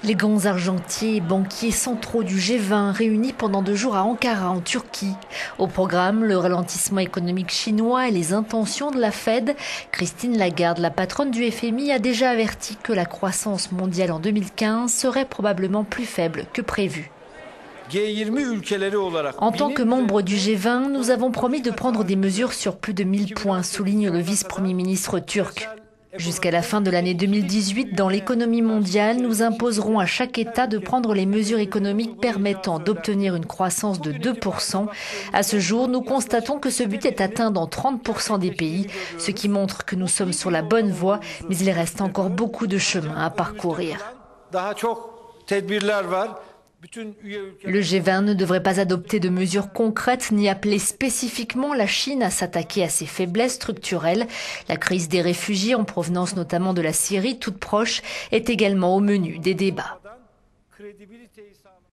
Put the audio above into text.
Les grands argentiers et banquiers centraux du G20 réunis pendant 2 jours à Ankara en Turquie. Au programme, le ralentissement économique chinois et les intentions de la Fed. Christine Lagarde, la patronne du FMI, a déjà averti que la croissance mondiale en 2015 serait probablement plus faible que prévu. En tant que membre du G20, nous avons promis de prendre des mesures sur plus de 1000 points, souligne le vice-premier ministre turc. Jusqu'à la fin de l'année 2018, dans l'économie mondiale, nous imposerons à chaque État de prendre les mesures économiques permettant d'obtenir une croissance de 2%. À ce jour, nous constatons que ce but est atteint dans 30% des pays, ce qui montre que nous sommes sur la bonne voie, mais il reste encore beaucoup de chemin à parcourir. Le G20 ne devrait pas adopter de mesures concrètes ni appeler spécifiquement la Chine à s'attaquer à ses faiblesses structurelles. La crise des réfugiés, en provenance notamment de la Syrie, toute proche, est également au menu des débats.